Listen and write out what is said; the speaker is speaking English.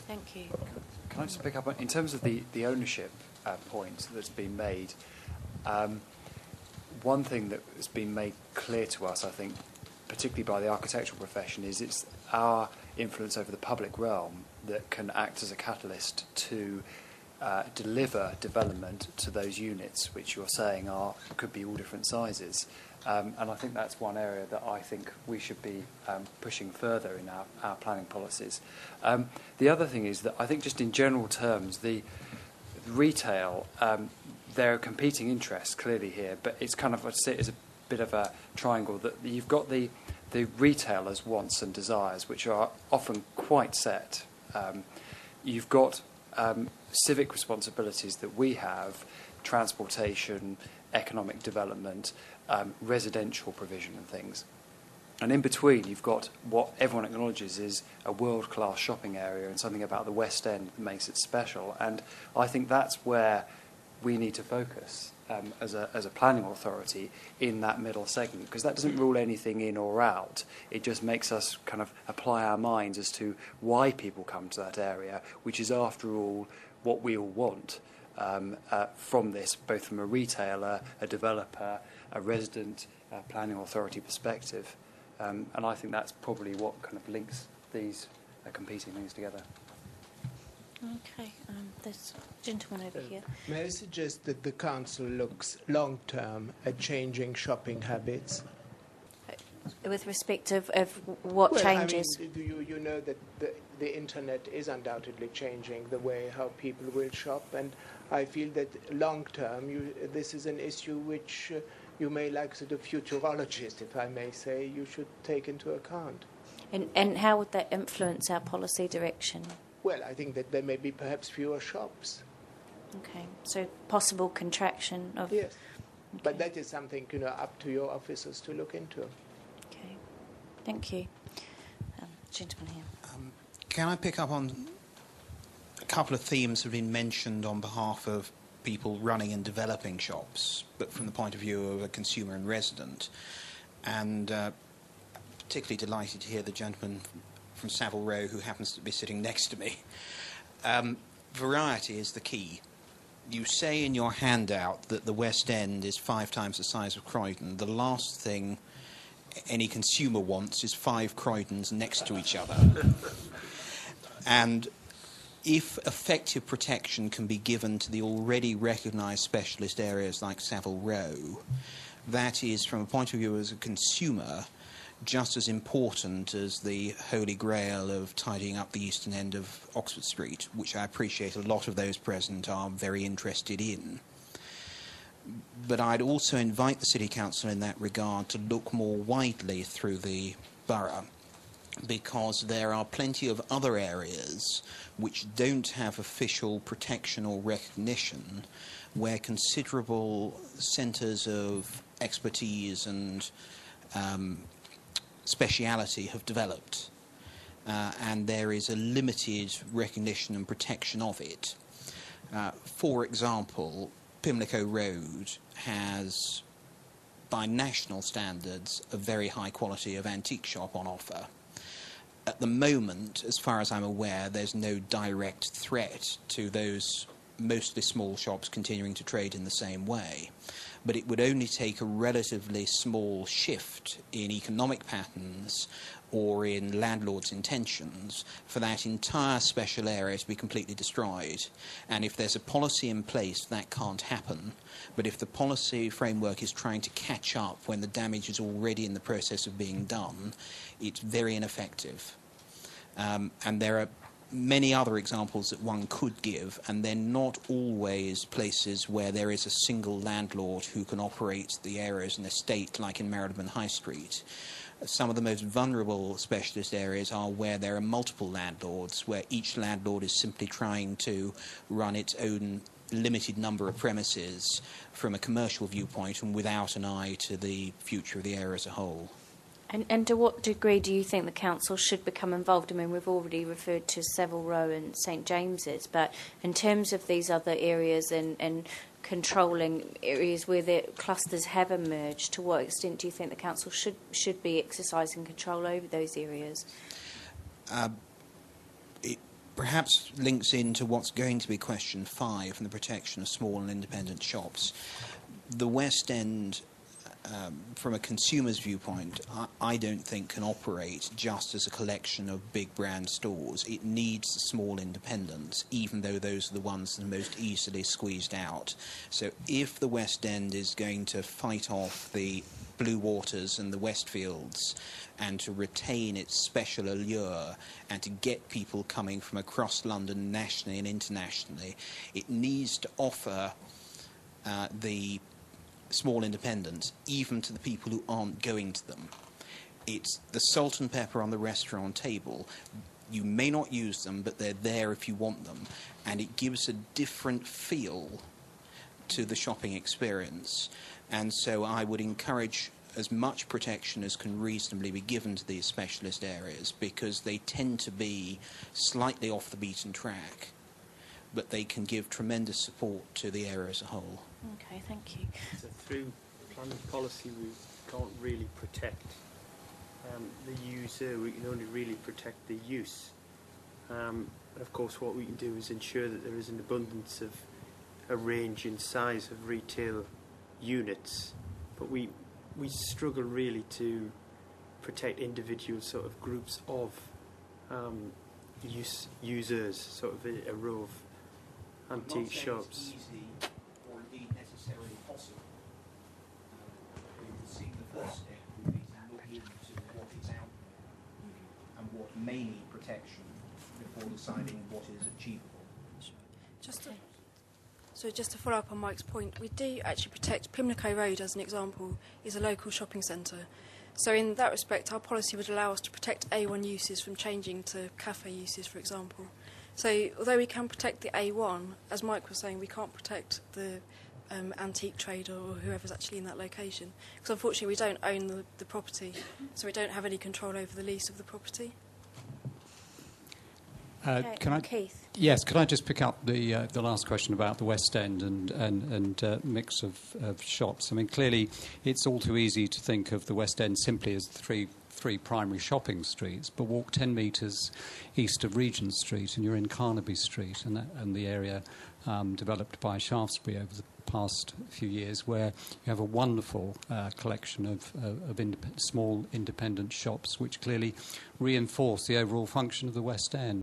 Thank you. Can I just pick up on, in terms of the ownership point that's been made, one thing that has been made clear to us, I think, particularly by the architectural profession, is it's our influence over the public realm that can act as a catalyst to deliver development to those units, which you're saying could be all different sizes. And I think that's one area that I think we should be pushing further in our planning policies. The other thing is that I think just in general terms, the retail, there are competing interests clearly here, but it's kind of, I'd say, it's a bit of a triangle that you've got the retailers' wants and desires, which are often quite set. You've got civic responsibilities that we have, transportation, economic development, residential provision and things. And in between, you've got what everyone acknowledges is a world-class shopping area and something about the West End that makes it special. And I think that's where we need to focus as a planning authority in that middle segment, because that doesn't rule anything in or out. It just makes us kind of apply our minds as to why people come to that area, which is, after all, what we all want from this, both from a retailer, a developer, a resident, planning authority perspective. And I think that's probably what kind of links these competing things together. Okay, there's a gentleman over here. May I suggest that the Council looks long-term at changing shopping habits? With respect of what changes? I mean, you know that the Internet is undoubtedly changing the way how people will shop, and I feel that long-term, this is an issue which you may, like sort of futurologist, if I may say, you should take into account. And how would that influence our policy direction? Well, I think that there may be perhaps fewer shops. Okay, so possible contraction of... Yes, okay. But that is something, up to your officers to look into. Okay, thank you. Gentleman here. Can I pick up on a couple of themes that have been mentioned on behalf of people running and developing shops, but from the point of view of a consumer and resident? And particularly delighted to hear the gentleman from Savile Row, who happens to be sitting next to me. Variety is the key. You say in your handout that the West End is 5 times the size of Croydon. The last thing any consumer wants is 5 Croydons next to each other. And if effective protection can be given to the already recognised specialist areas like Savile Row, that is, from a point of view as a consumer, just as important as the holy grail of tidying up the eastern end of Oxford Street, which I appreciate a lot of those present are very interested in. But I'd also invite the City Council in that regard to look more widely through the borough, because there are plenty of other areas which don't have official protection or recognition, where considerable centres of expertise and speciality have developed, and there is a limited recognition and protection of it. For example, Pimlico Road has, by national standards, a very high quality of antique shop on offer. At the moment, as far as I'm aware, there's no direct threat to those mostly small shops continuing to trade in the same way. But it would only take a relatively small shift in economic patterns or in landlords' intentions for that entire special area to be completely destroyed. And if there's a policy in place, that can't happen. But if the policy framework is trying to catch up when the damage is already in the process of being done, it's very ineffective. And there are many other examples that one could give, and they're not always places where there is a single landlord who can operate the area as an estate, like in Marylebone High Street. Some of the most vulnerable specialist areas are where there are multiple landlords, where each landlord is simply trying to run its own limited number of premises from a commercial viewpoint and without an eye to the future of the area as a whole. And to what degree do you think the council should become involved? I mean, we've already referred to Savile Row and St James's, but in terms of these other areas and controlling areas where the clusters have emerged, to what extent do you think the council should be exercising control over those areas? perhaps links into what's going to be question 5 and the protection of small and independent shops. The West End, from a consumer's viewpoint, I don't think can operate just as a collection of big brand stores. It needs small independents, even though those are the ones that are most easily squeezed out. So if the West End is going to fight off the Blue Waters and the Westfields and to retain its special allure and to get people coming from across London nationally and internationally, it needs to offer the small independents even to the people who aren't going to them. It's the salt and pepper on the restaurant table. You may not use them, but they're there if you want them, and it gives a different feel to the shopping experience. And so I would encourage as much protection as can reasonably be given to these specialist areas, because they tend to be slightly off the beaten track, but they can give tremendous support to the area as a whole. Okay, thank you. So through planning policy, we can't really protect the user. We can only really protect the use. And of course, what we can do is ensure that there is an abundance of a range in size of retail units, but we struggle really to protect individual sort of groups of users, sort of a row of antique shops. Easy or indeed necessarily possible. I think the first step would be to look into what is out there and what may need protection before deciding what is achievable. Just to follow up on Mike's point, we do actually protect Pimlico Road, as an example, is a local shopping centre. So in that respect, our policy would allow us to protect A1 uses from changing to cafe uses, for example. So although we can protect the A1, as Mike was saying, we can't protect the antique trader or whoever's actually in that location. Because unfortunately we don't own the property, so we don't have any control over the lease of the property. Can I, Keith? Yes, could I just pick up the last question about the West End and mix of shops? I mean, clearly, it's all too easy to think of the West End simply as three primary shopping streets, but walk 10 metres east of Regent Street and you're in Carnaby Street and the area developed by Shaftesbury over the past few years, where you have a wonderful collection of small independent shops which clearly reinforce the overall function of the West End.